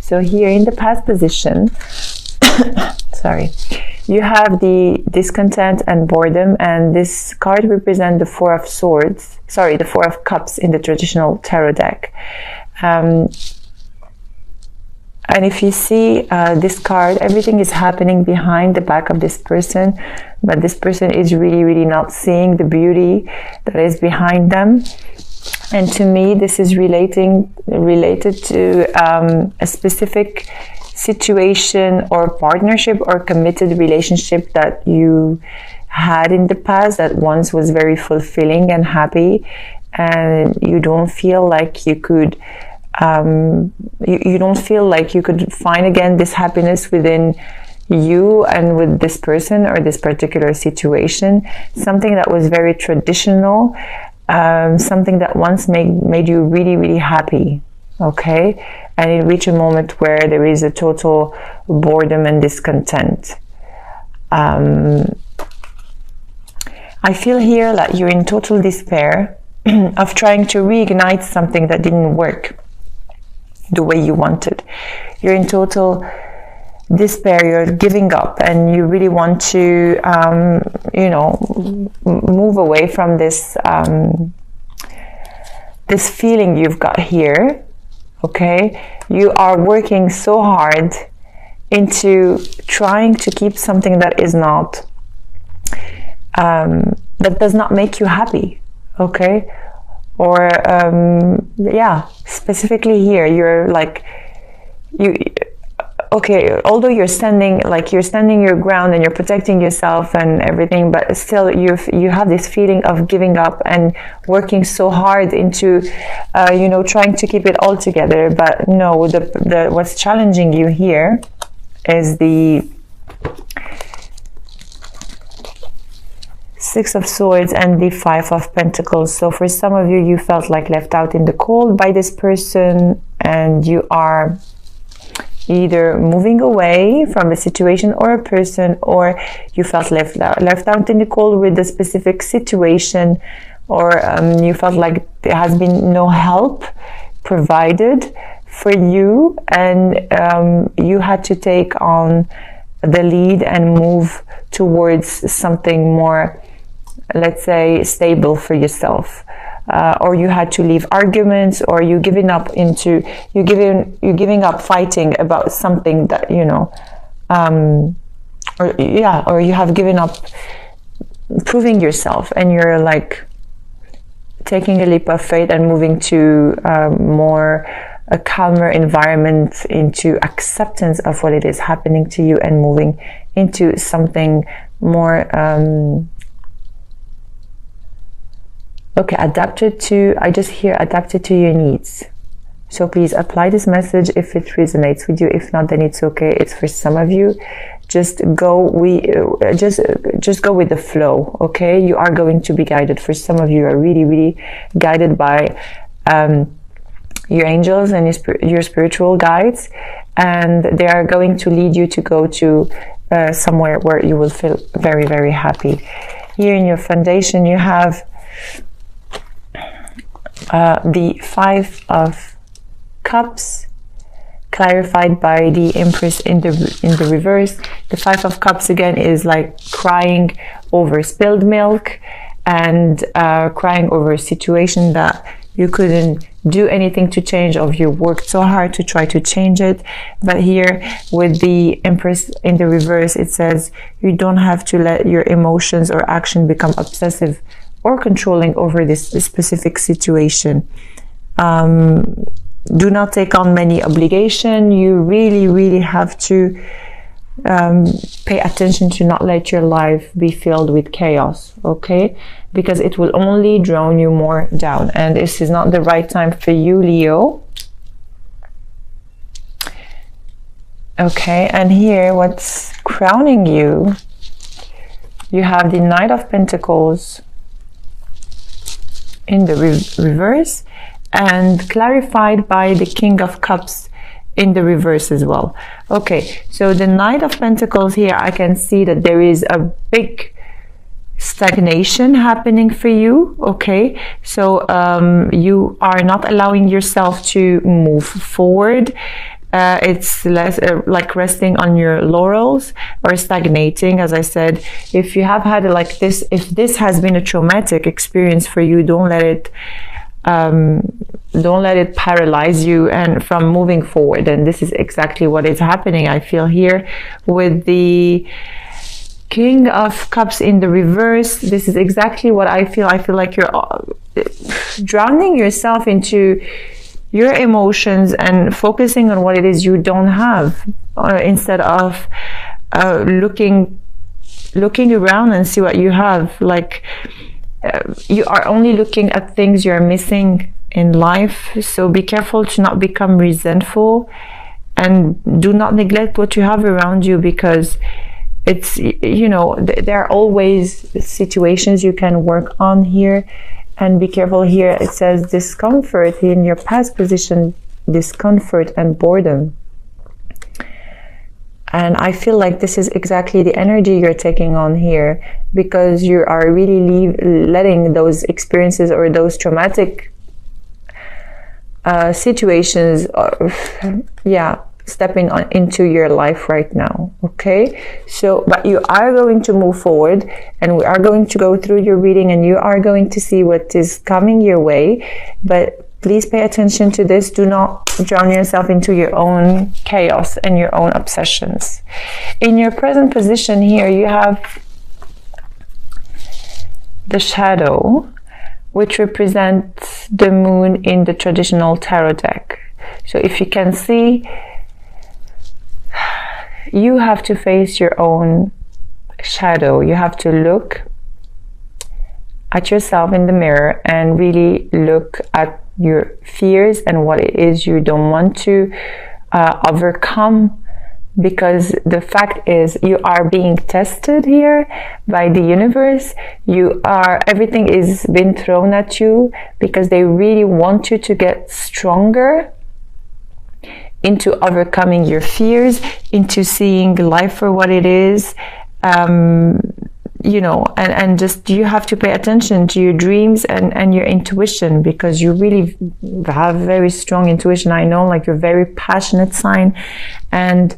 So here in the past position, sorry, you have the discontent and boredom, and this card represents the Four of Swords, sorry, the Four of Cups in the traditional tarot deck. And if you see this card, everything is happening behind the back of this person, but this person is really not seeing the beauty that is behind them. And to me, this is related to a specific situation or partnership or committed relationship that you had in the past that once was very fulfilling and happy, and you don't feel like you could you don't feel like you could find again this happiness within you and with this person or this particular situation. Something that was very traditional, something that once made you really happy, okay, and it reached a moment where there is a total boredom and discontent. I feel here that you're in total despair of trying to reignite something that didn't work the way you wanted. You're in total despair, you're giving up, and you really want to you know, move away from this this feeling you've got here, okay? You are working so hard into trying to keep something that is not that does not make you happy, okay? Or yeah, specifically here, you're like, okay, although you're standing your ground and you're protecting yourself and everything, but still you have this feeling of giving up and working so hard into you know, trying to keep it all together. But no, what's challenging you here is the Six of Swords and the Five of Pentacles. So for some of you, you felt like left out in the cold by this person, and you are either moving away from a situation or a person, or you felt left out in the cold with a specific situation, or you felt like there has been no help provided for you, and you had to take on the lead and move towards something more, let's say, stable for yourself. Or you had to leave arguments, or you're giving up fighting about something that, you know, or you have given up proving yourself, and you're like taking a leap of faith and moving to a calmer environment, into acceptance of what it is happening to you, and moving into something more okay, I just hear adapted to your needs. So please apply this message if it resonates with you. If not, then it's okay. It's for some of you. Just go just go with the flow, okay? You are going to be guided. For some of you are really guided by your angels and your spiritual guides, and they are going to lead you to go to somewhere where you will feel very happy. Here in your foundation, you have the Five of Cups, clarified by the Empress in the reverse. The Five of Cups again is like crying over spilled milk, and crying over a situation that you couldn't do anything to change, or you worked so hard to try to change it. But here with the Empress in the reverse, it says you don't have to let your emotions or action become obsessive or controlling over this specific situation. Do not take on many obligation. You really have to pay attention to not let your life be filled with chaos, okay? Because it will only drown you more down, and this is not the right time for you, Leo. Okay, and here what's crowning you, you have the Knight of Pentacles in the reverse, and clarified by the King of Cups in the reverse as well. Okay, so the Knight of Pentacles here, I can see that there is a big stagnation happening for you, okay? So you are not allowing yourself to move forward. It's less like resting on your laurels or stagnating. As I said, if you have had like this, if this has been a traumatic experience for you, don't let it paralyze you and from moving forward. And this is exactly what is happening. I feel here with the King of Cups in the reverse. This is exactly what I feel. I feel like you're drowning yourself into your emotions and focusing on what it is you don't have, instead of looking around and see what you have. Like you are only looking at things you're missing in life. So be careful to not become resentful, and do not neglect what you have around you, because it's, you know, there are always situations you can work on here. And be careful here. It says discomfort in your past position, discomfort and boredom. And I feel like this is exactly the energy you're taking on here, because you are really letting those experiences or those traumatic situations, stepping into your life right now. Okay, so but you are going to move forward, and we are going to go through your reading, and you are going to see what is coming your way. But please pay attention to this. Do not drown yourself into your own chaos and your own obsessions. In your present position here, you have the shadow, which represents the moon in the traditional tarot deck. So if you can see, you have to face your own shadow. You have to look at yourself in the mirror and really look at your fears and what it is you don't want to overcome, because the fact is you are being tested here by the universe. Everything is being thrown at you because they really want you to get stronger into overcoming your fears, into seeing life for what it is, you know, and just you have to pay attention to your dreams and your intuition, because you really have very strong intuition. I know, like, you're very passionate sign and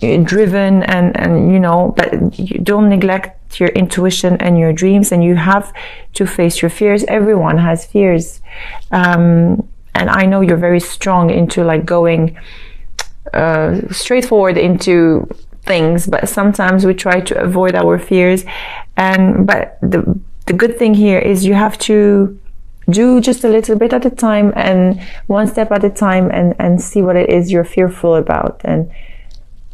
driven, and you know, but you don't neglect your intuition and your dreams, and you have to face your fears. Everyone has fears. And I know you're very strong into like going straightforward into things, but sometimes we try to avoid our fears. But the good thing here is you have to do just a little bit at a time, and one step at a time, and see what it is you're fearful about. And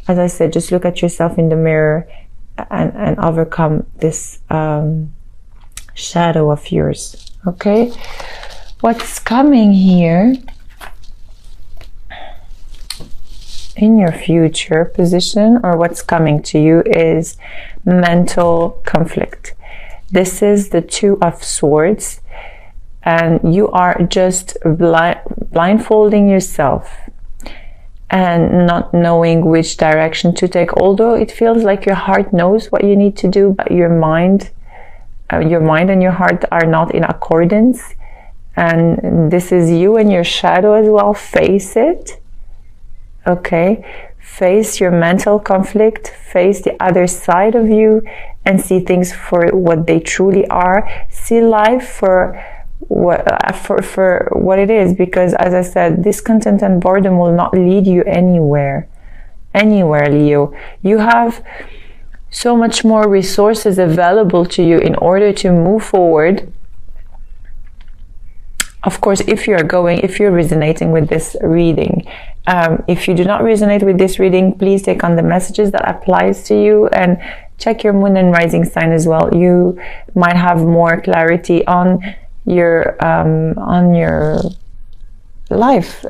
as I said, just look at yourself in the mirror and overcome this shadow of yours. Okay? What's coming here in your future position, or what's coming to you, is mental conflict. This is the Two of Swords, and you are just blindfolding yourself and not knowing which direction to take. Although it feels like your heart knows what you need to do, but your mind and your heart are not in accordance. And this is you and your shadow as well. Face it. Okay, face your mental conflict, face the other side of you, and see things for what they truly are. See life for what it is, because as I said, discontent and boredom will not lead you anywhere, Leo. You have so much more resources available to you in order to move forward. Of course, if you're resonating with this reading. If you do not resonate with this reading, please take on the messages that applies to you, and check your moon and rising sign as well. You might have more clarity on your life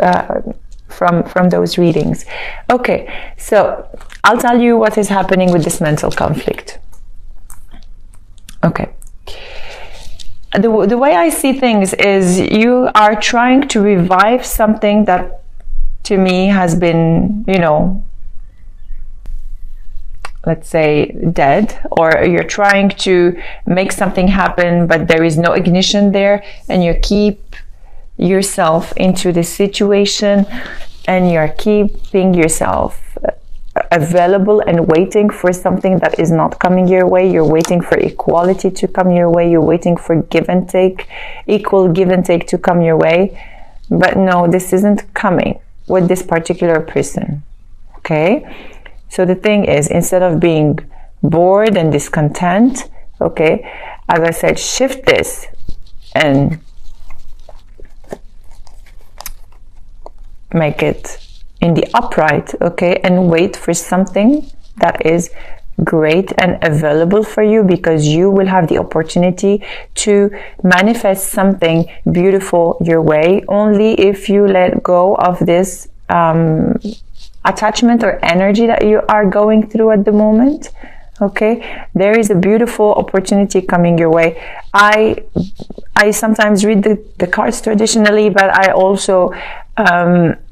from those readings. Okay, so I'll tell you what is happening with this mental conflict. Okay. The way I see things is you are trying to revive something that to me has been, you know, let's say dead, or you're trying to make something happen but there is no ignition there, and you keep yourself into this situation and you're keeping yourself available and waiting for something that is not coming your way. You're waiting for equality to come your way. You're waiting for give and take, equal give and take to come your way. But no, this isn't coming with this particular person. Okay? So the thing is, instead of being bored and discontent, okay, as I said, shift this and make it in the upright, okay, and wait for something that is great and available for you, because you will have the opportunity to manifest something beautiful your way only if you let go of this attachment or energy that you are going through at the moment. Okay, there is a beautiful opportunity coming your way. I sometimes read the cards traditionally, but I also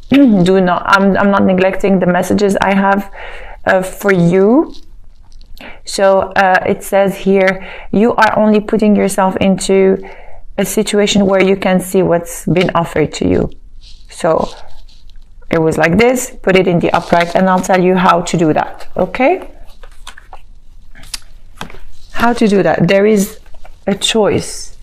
do not, I'm not neglecting the messages I have for you. So it says here, you are only putting yourself into a situation where you can see what's been offered to you. So it was like this, put it in the upright, and I'll tell you how to do that. Okay, how to do that. There is a choice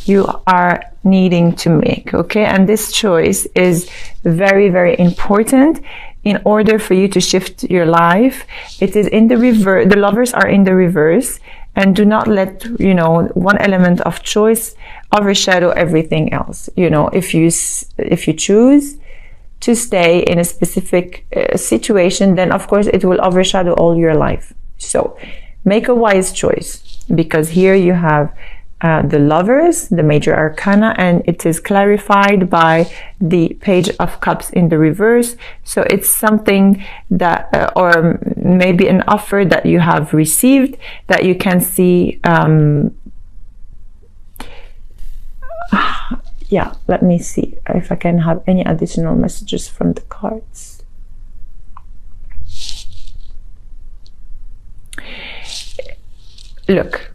you are needing to make, okay, and this choice is very, very important in order for you to shift your life. It is in the reverse. The lovers are in the reverse, and do not let, you know, one element of choice overshadow everything else. You know, if you choose to stay in a specific situation, then of course it will overshadow all your life. So make a wise choice, because here you have the lovers, the major arcana, and it is clarified by the Page of Cups in the reverse. So it's something that, or maybe an offer that you have received that you can see. Yeah, let me see if I can have any additional messages from the cards. Look,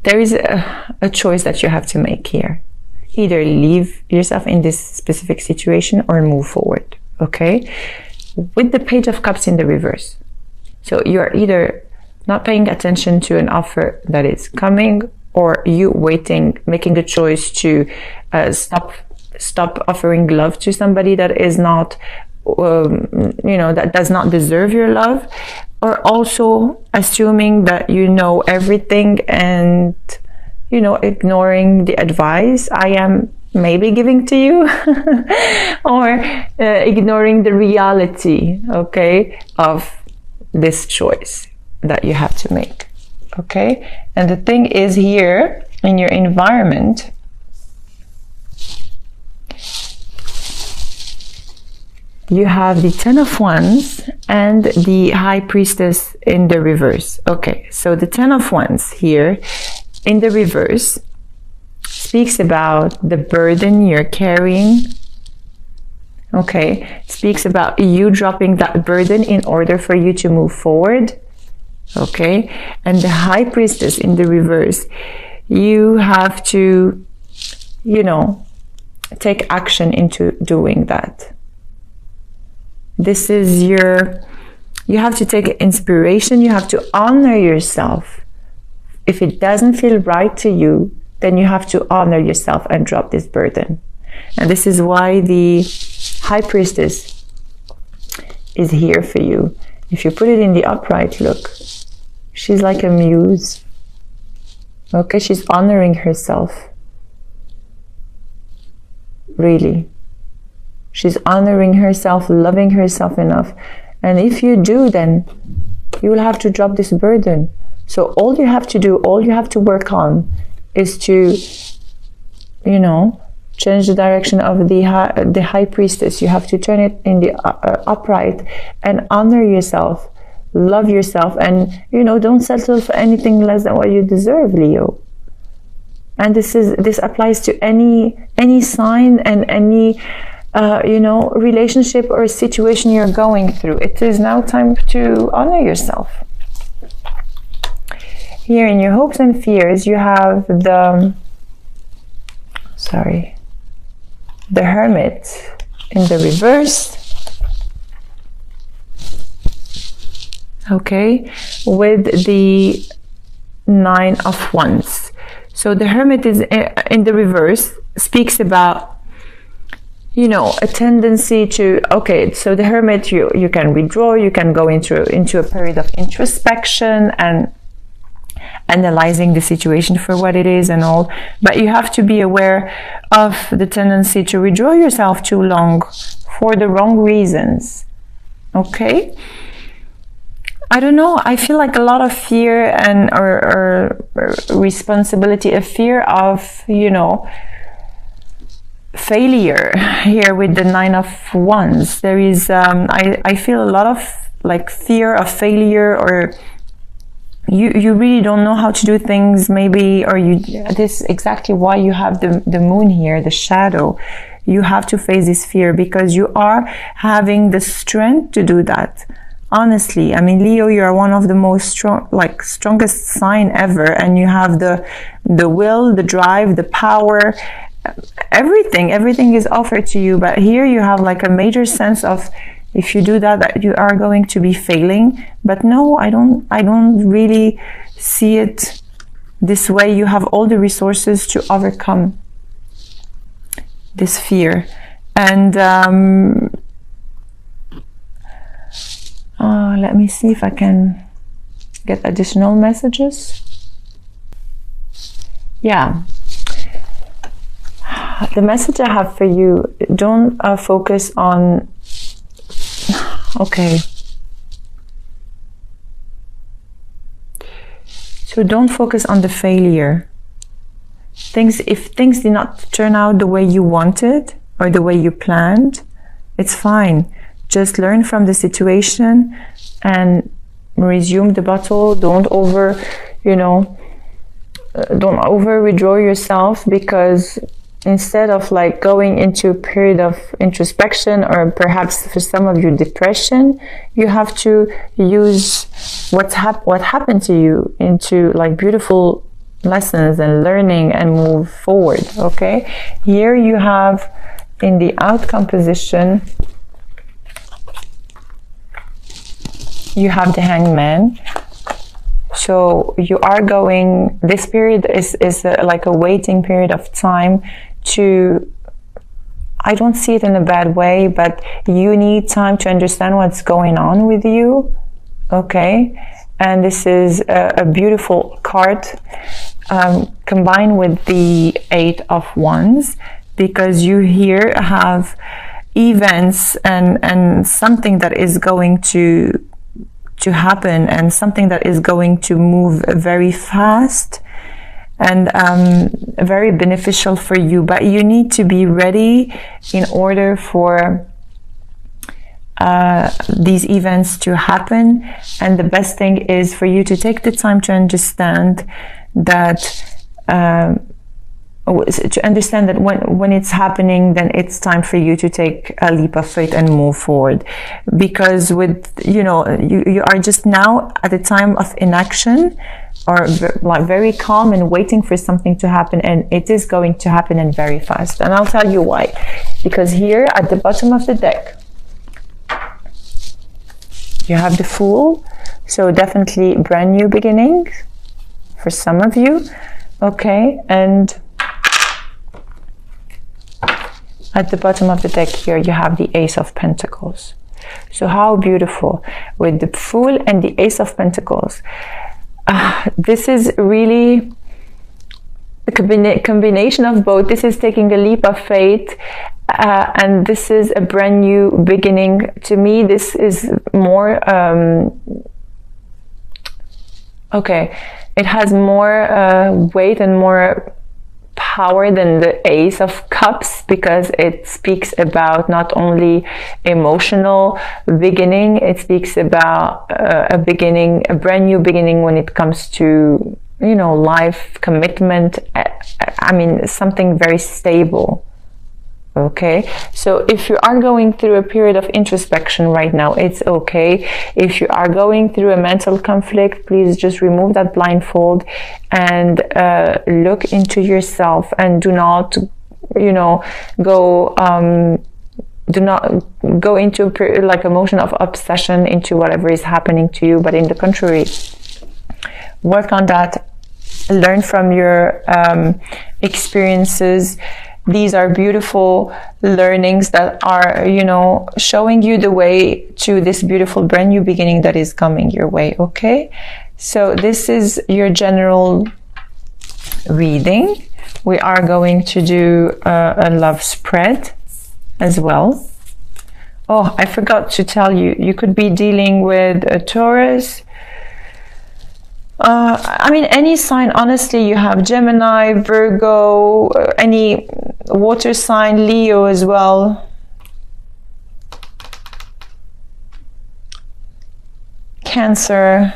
there is a choice that you have to make here. Either leave yourself in this specific situation or move forward, okay? With the Page of Cups in the reverse. So you're either not paying attention to an offer that is coming, or you waiting, making a choice to stop offering love to somebody that is not, you know, that does not deserve your love. Or also assuming that you know everything and, you know, ignoring the advice I am maybe giving to you, or ignoring the reality, okay, of this choice that you have to make, okay? And the thing is, here in your environment, you have the Ten of Wands and the High Priestess in the reverse. Okay, so the Ten of Wands here in the reverse speaks about the burden you're carrying. Okay, speaks about you dropping that burden in order for you to move forward. Okay, and the High Priestess in the reverse, you have to, you know, take action into doing that. This is you have to take inspiration. You have to honor yourself. If it doesn't feel right to you, then you have to honor yourself and drop this burden. And this is why the High Priestess is here for you. If you put it in the upright, look, she's like a muse. Okay, she's honoring herself. Really. She's honoring herself, loving herself enough. And if you do, then you will have to drop this burden. So all you have to do, all you have to work on is to, you know, change the direction of the High Priestess. You have to turn it in the upright and honor yourself, love yourself, and, you know, don't settle for anything less than what you deserve, Leo. And this applies to any sign and any you know, relationship or situation you're going through. It is now time to honor yourself. Here in your hopes and fears, you have the Hermit in the reverse. Okay, with the 9 of Wands. So the Hermit is in the reverse, speaks about, you know, a tendency to, okay, so the Hermit, you can withdraw, you can go into a period of introspection and analyzing the situation for what it is and all, but you have to be aware of the tendency to withdraw yourself too long for the wrong reasons. Okay, I don't know, I feel like a lot of fear and or responsibility, a fear of, you know, failure here with the 9 of Wands. There is I feel a lot of like fear of failure, or you really don't know how to do things, maybe, or this is exactly why you have the moon here, the shadow. You have to face this fear because you are having the strength to do that. Honestly, I mean, Leo, you are one of the most strongest sign ever, and you have the will, the drive, the power, everything is offered to you. But here you have like a major sense of, if you do that you are going to be failing. But no, I don't really see it this way. You have all the resources to overcome this fear. And let me see if I can get additional messages. Yeah, the message I have for you, don't focus on, okay, so don't focus on the failure. If things did not turn out the way you wanted or the way you planned, it's fine. Just learn from the situation and resume the battle. Don't over withdraw yourself, because instead of like going into a period of introspection, or perhaps for some of you depression, you have to use what happened to you into like beautiful lessons and learning and move forward. Okay, here you have in the outcome position, you have the Hangman. So you are going, this period is like a waiting period of time to, I don't see it in a bad way, but you need time to understand what's going on with you. Okay, and this is a beautiful card combined with the 8 of Wands, because you here have events and something that is going to happen, and something that is going to move very fast and very beneficial for you. But you need to be ready in order for these events to happen. And the best thing is for you to take the time to understand that when it's happening, then it's time for you to take a leap of faith and move forward. Because with, you are just now at a time of inaction, or like very calm and waiting for something to happen, and it is going to happen, and very fast. And I'll tell you why. Because here at the bottom of the deck, you have the Fool. So definitely brand new beginning for some of you. Okay, and at the bottom of the deck here, you have the Ace of Pentacles. So how beautiful with the Fool and the Ace of Pentacles. This is really a combination of both. This is taking a leap of faith, and this is a brand new beginning. To me, this is more, okay, it has more weight and more power than the Ace of Cups, because it speaks about not only emotional beginning, it speaks about a brand new beginning when it comes to, life, commitment. I mean, something very stable. Okay, so if you are going through a period of introspection right now, it's okay. If you are going through a mental conflict, please just remove that blindfold and look into yourself, and do not, go do not go into like a motion of obsession into whatever is happening to you, but in the contrary, work on that, learn from your experiences. These are beautiful learnings that are, you know, showing you the way to this beautiful brand new beginning that is coming your way. Okay, so this is your general reading. We are going to do a love spread as well. Oh, I forgot to tell you, you could be dealing with a Taurus. I mean, any sign, honestly. You have Gemini, Virgo, any water sign, Leo as well. Cancer.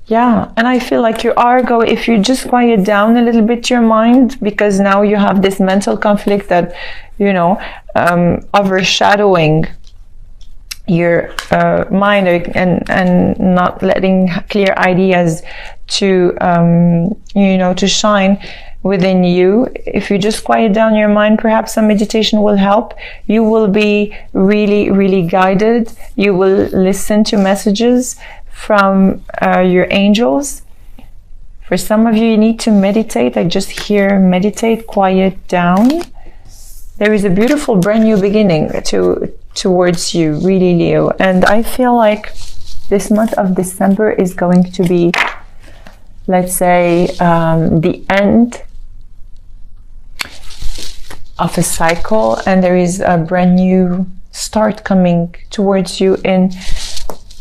Yeah, and I feel like you are going, if you just quiet down a little bit your mind, because now you have this mental conflict that, you know, overshadowing your mind, and not letting clear ideas to you know, to shine within you. If you just quiet down your mind, perhaps some meditation will help. You will be really guided. You will listen to messages from your angels. For some of you, you need to meditate. I just hear meditate, quiet down. There is a beautiful brand new beginning towards you, really, Leo. And I feel like this month of December is going to be, let's say, the end of a cycle, and there is a brand new start coming towards you in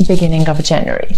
beginning of January.